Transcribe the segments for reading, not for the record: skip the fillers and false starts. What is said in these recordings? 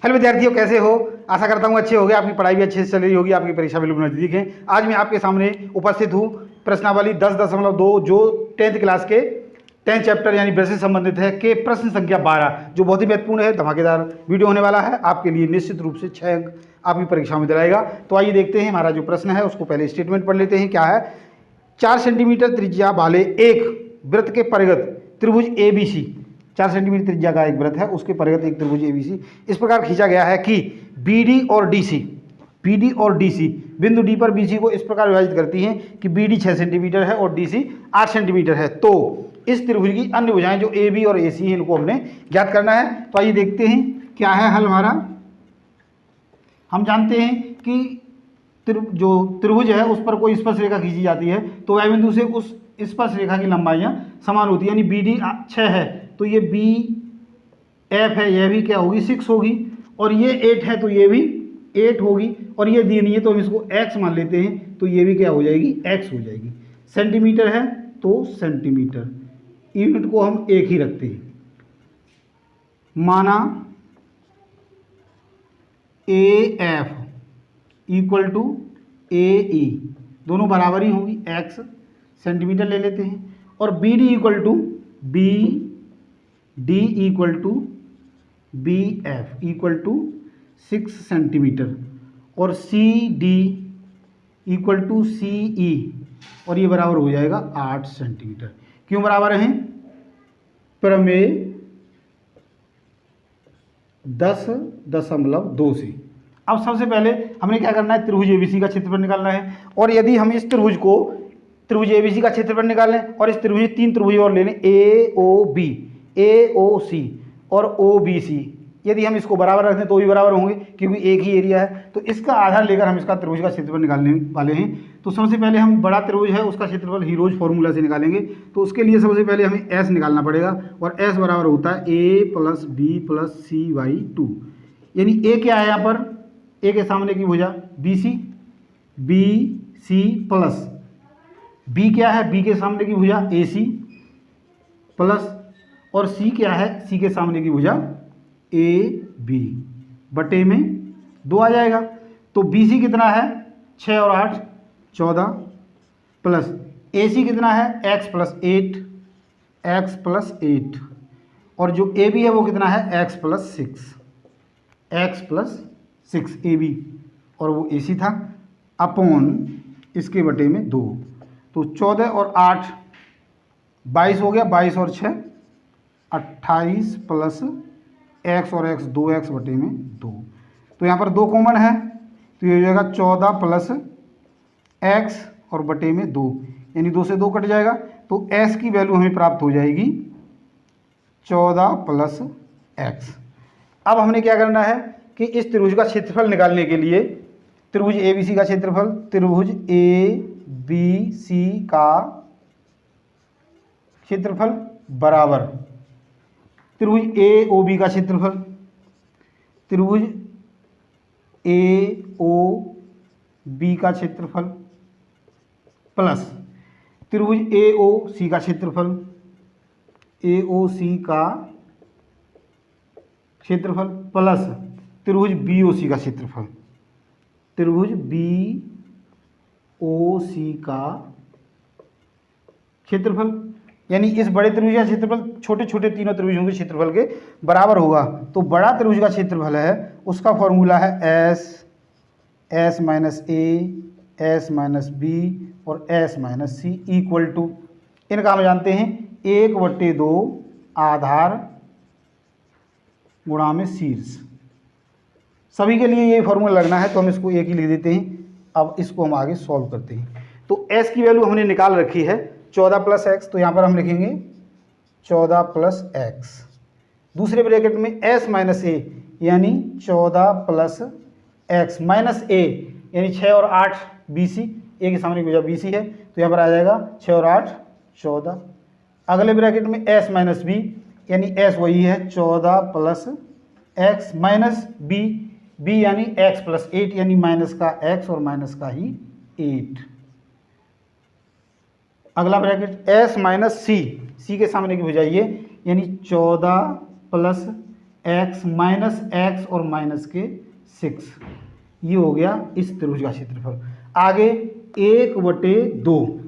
Hello विद्यार्थियों, कैसे हो? आशा करता हूँ अच्छे होगे, आपकी पढ़ाई भी अच्छे से चल रही होगी, आपकी परीक्षा बिल्कुल नजदीक है। आज मैं आपके सामने उपस्थित हूँ प्रश्नावली 10.2 जो 10th क्लास के 10th चैप्टर यानी ब्रश से संबंधित है के प्रश्न संख्या 12 जो बहुत ही महत्वपूर्ण है, धमाकेदार वीडियो होने वाला है आपके लिए। निश्चित रूप से 6 अंक आपकी परीक्षा में दिलाएगा। तो आइए देखते हैं हमारा जो प्रश्न है उसको पहले स्टेटमेंट पढ़ लेते हैं। क्या है? 4 सेंटीमीटर त्रिज्या वाले एक वृत्त के परिगत त्रिभुज ABC, 4 सेंटीमीटर त्रिज्या का एक वृत्त है, उसके परिगत एक त्रिभुज ABC इस प्रकार खींचा गया है कि BD और DC बिंदु D पर BC को इस प्रकार विभाजित करती हैं कि BD 6 सेंटीमीटर है और DC 8 सेंटीमीटर है। तो इस त्रिभुज की अन्य भुजाएं जो AB और AC हैं इनको हमने ज्ञात करना है। तो आइए देखते हैं क्या है हल हमारा। हम जानते हैं कि जो त्रिभुज है उस पर कोई स्पर्श रेखा खींची जाती है तो वह बिंदु से उस स्पर्श रेखा की लंबाइयाँ समान होती है। यानी BD 6 है तो ये BF है, यह भी क्या होगी 6 होगी, और ये 8 है तो ये भी 8 होगी, और ये दी नहीं है तो हम इसको x मान लेते हैं तो ये भी क्या हो जाएगी x हो जाएगी। सेंटीमीटर है तो सेंटीमीटर, यूनिट को हम एक ही रखते हैं, माना AF इक्वल टू AE, दोनों बराबर ही होंगी, x सेंटीमीटर ले लेते हैं, और BD equal to BD equal to BF equal to 6 centimetre, और CD इक्वल टू CE, और ये बराबर हो जाएगा 8 सेंटीमीटर। क्यों बराबर हैं? प्रमेय 10.2 से। अब सबसे पहले हमने क्या करना है, त्रिभुज ABC का क्षेत्रफल निकालना है। और यदि हम इस त्रिभुज ABC का क्षेत्रफल निकाल लें और इस त्रिभुज 3 त्रिभुज और ले लें AOB, AOC और OBC, यदि हम इसको बराबर रख दें तो भी बराबर होंगे क्योंकि एक ही एरिया है। तो इसका आधार लेकर हम इसका त्रिभुज का क्षेत्रफल निकालने वाले हैं। तो सबसे पहले हम बड़ा त्रिभुज है उसका क्षेत्रफल हीरोज फॉर्मूला से निकालेंगे। तो उसके लिए सबसे पहले हमें S निकालना पड़ेगा, और S बराबर होता है A + B + C/2। यानी A क्या है यहाँ पर? A के सामने की भुजा BC प्लस B क्या है? B के सामने की भुजा AC प्लस, और C क्या है? C के सामने की भुजा AB बटे में 2 आ जाएगा। तो BC कितना है? 6 और 8 14 प्लस AC कितना है? x + 8, और जो AB है वो कितना है? x + 6 AB, और वो AC था, अपॉन इसके बटे में 2। तो 14 और 8 22 हो गया, 22 और 6 28 प्लस x और x 2x बटे में 2। तो यहाँ पर 2 कॉमन है तो ये हो जाएगा 14 प्लस x और बटे में 2, यानी 2 से 2 कट जाएगा। तो s की वैल्यू हमें प्राप्त हो जाएगी 14 प्लस x। अब हमने क्या करना है कि इस त्रिभुज का क्षेत्रफल निकालने के लिए त्रिभुज ABC का क्षेत्रफल, त्रिभुज ABC का क्षेत्रफल बराबर त्रिभुज AOB का क्षेत्रफल, त्रिभुज AOB का क्षेत्रफल प्लस त्रिभुज AOC का क्षेत्रफल, AOC का क्षेत्रफल प्लस त्रिभुज BOC का क्षेत्रफल, त्रिभुज BOC का क्षेत्रफल। यानी इस बड़े त्रिभुज का क्षेत्रफल छोटे छोटे तीनों त्रिभुजों के क्षेत्रफल के बराबर होगा। तो बड़ा त्रिभुज का क्षेत्रफल है उसका फॉर्मूला है S - A, S - B और S - C इक्वल टू, इनका हम जानते हैं 1/2 आधार गुणा में शीर्ष। सभी के लिए ये फॉर्मूला लगना है तो हम इसको एक ही लिख देते हैं। अब इसको हम आगे सॉल्व करते हैं। तो S की वैल्यू हमने निकाल रखी है 14 प्लस x, तो यहाँ पर हम लिखेंगे 14 प्लस x, दूसरे ब्रैकेट में S - A यानी 14 प्लस x माइनस A यानी 6 और 8 BC, A के सामने भुजा BC है तो यहाँ पर आ जाएगा 6 और 8 14। अगले ब्रैकेट में S - B यानी S वही है 14 प्लस x माइनस B यानी x + 8 यानी माइनस का x और माइनस का ही 8। अगला ब्रैकेट S - C के सामने की भुजा ये यानी 14 प्लस एक्स माइनस एक्स और माइनस के 6, ये हो गया इस त्रिभुज का क्षेत्रफल। आगे 1/2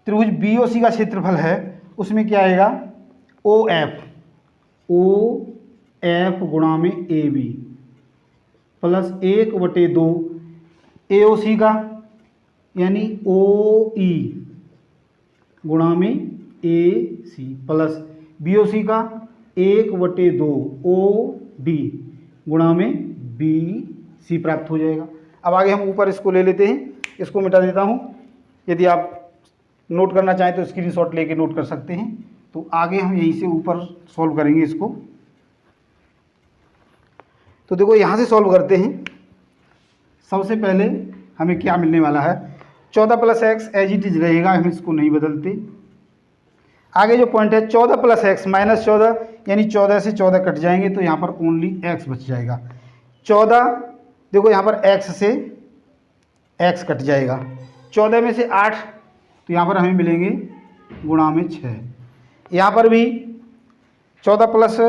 त्रिभुज BOC का क्षेत्रफल है, उसमें क्या आएगा, OF गुणा में AB प्लस 1/2 AOC का यानी OE गुणा में AC प्लस BOC का 1/2 OD गुणा में BC प्राप्त हो जाएगा। अब आगे हम ऊपर इसको ले लेते हैं, इसको मिटा देता हूँ। यदि आप नोट करना चाहें तो स्क्रीनशॉट लेके नोट कर सकते हैं। तो आगे हम यहीं से ऊपर सॉल्व करेंगे इसको। तो देखो यहाँ से सॉल्व करते हैं। सबसे पहले हमें क्या मिलने वाला है, 14 plus x as it is रहेगा, हम इसको नहीं बदलते। आगे जो पॉइंट है 14 प्लस एक्स माइनस 14, यानी 14 से 14 कट जाएंगे तो यहाँ पर ओनली एक्स बच जाएगा। 14 देखो यहाँ पर एक्स से एक्स कट जाएगा, 14 में से 8 तो यहाँ पर हमें मिलेंगे गुणा में 6। यहाँ पर भी 14 प्लस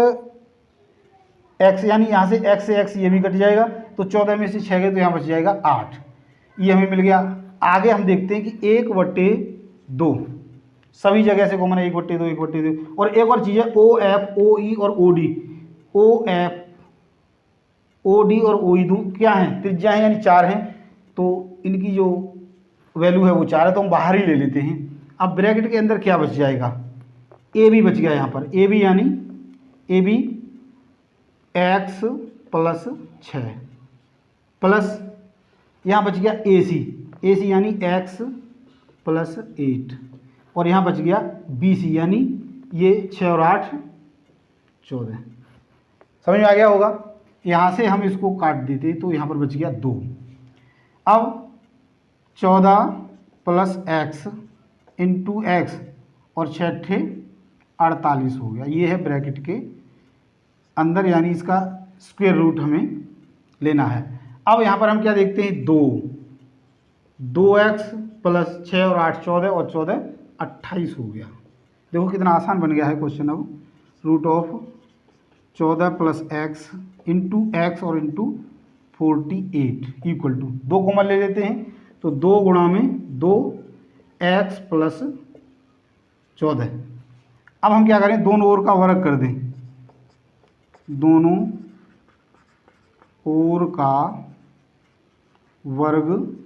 एक्स यानी यहाँ से एक्स ये भी कट जाएगा, तो 14 में से 6 गए तो यहाँ बच जाएगा 8, ये हमें मिल गया। आगे हम देखते हैं कि 1/2 सभी जगह से कॉमन है, 1/2 1/2। और एक और चीज़ है OF OE और OD, OF OD और OE दो क्या हैं, त्रिज्या हैं यानी 4 हैं, तो इनकी जो वैल्यू है वो 4 है, तो हम बाहर ही ले लेते हैं। अब ब्रैकेट के अंदर क्या बच जाएगा, AB बच गया यहाँ पर, AB यानी AB x प्लस 6 प्लस यहाँ बच गया AC यानी x प्लस 8 और यहाँ बच गया BC यानी ये 6 और 8 14। समझ में आ गया होगा। यहाँ से हम इसको काट देते तो यहाँ पर बच गया 2। अब 14 प्लस एक्स इंटू एक्स और 6 48 हो गया, ये है ब्रैकेट के अंदर, यानी इसका स्क्वायर रूट हमें लेना है। अब यहाँ पर हम क्या देखते हैं, 2x प्लस 6 और 8 14 और 14 28 हो गया। देखो कितना आसान बन गया है क्वेश्चन। अब root of 14 plus x into x और इंटू 48 इक्वल टू 2 कॉमन ले लेते हैं, तो 2 गुणा में 2x प्लस 14। अब हम क्या करें, दोनों ओर का वर्ग कर दें, दोनों ओर का वर्ग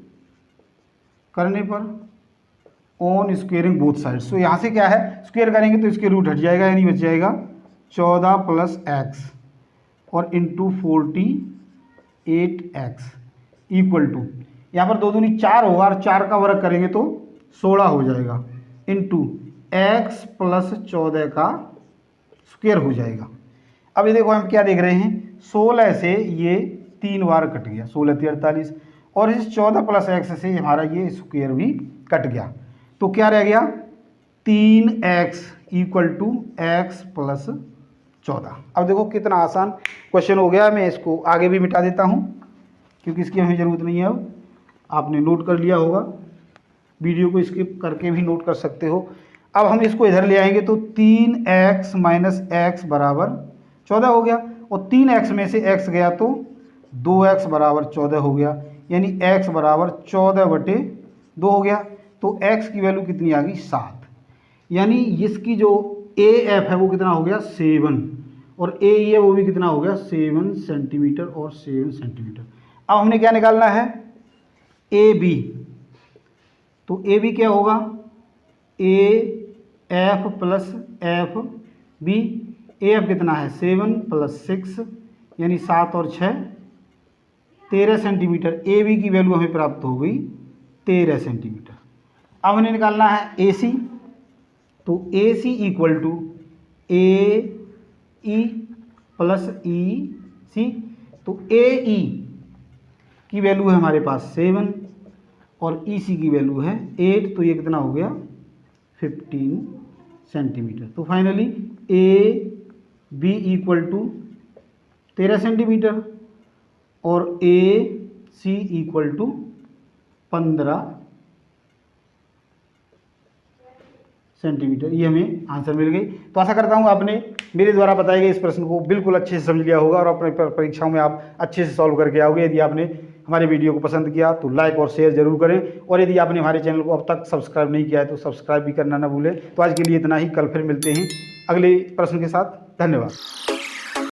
करने पर ऑन स्क्वेयरिंग बोथ साइड्स, तो यहाँ से क्या है स्क्वेयर करेंगे तो इसके रूट हट जाएगा, यानी बच जाएगा 14 प्लस एक्स और इंटू 48x इक्वल टू, यहाँ पर 2 दूनी 4 होगा और 4 का वर्ग करेंगे तो 16 हो जाएगा, इंटू x प्लस 14 का स्क्वेयर हो जाएगा। अब ये देखो हम क्या देख रहे हैं, 16 से ये 3 बार कट गया, 16 3 48, और इस 14 प्लस एक्स से हमारा ये स्क्वेयर भी कट गया, तो क्या रह गया 3x equal to x plus 14। अब देखो कितना आसान क्वेश्चन हो गया। मैं इसको आगे भी मिटा देता हूँ क्योंकि इसकी हमें ज़रूरत नहीं है। अब आपने नोट कर लिया होगा, वीडियो को स्किप करके भी नोट कर सकते हो। अब हम इसको इधर ले आएंगे तो 3x माइनस एक्स बराबर 14 हो गया, और 3x में से x गया तो 2x बराबर 14 हो गया, यानी x बराबर 14/2 हो गया। तो x की वैल्यू कितनी आ गई 7, यानी इसकी जो AF है वो कितना हो गया 7, और AE है वो भी कितना हो गया 7 सेंटीमीटर और 7 सेंटीमीटर। अब हमने क्या निकालना है AB, तो AB क्या होगा AF प्लस FB, AF कितना है 7 प्लस 6 यानी 7 और 6 13 सेंटीमीटर। AB की वैल्यू हमें प्राप्त हो गई 13 सेंटीमीटर। अब हमें निकालना है AC, तो AC equal to AE plus EC, तो AE की वैल्यू है हमारे पास 7 और EC की वैल्यू है 8, तो ये कितना हो गया 15 सेंटीमीटर। तो finally AB equal to 13 centimetre और AC इक्वल टू 15 सेंटीमीटर, ये हमें आंसर मिल गई। तो आशा करता हूँ आपने मेरे द्वारा बताए गए इस प्रश्न को बिल्कुल अच्छे से समझ लिया होगा और अपने परीक्षाओं में आप अच्छे से सॉल्व करके आओगे। यदि आपने हमारे वीडियो को पसंद किया तो लाइक और शेयर जरूर करें, और यदि आपने हमारे चैनल को अब तक सब्सक्राइब नहीं किया है तो सब्सक्राइब भी करना ना भूलें। तो आज के लिए इतना ही, कल फिर मिलते हैं अगले प्रश्न के साथ। धन्यवाद।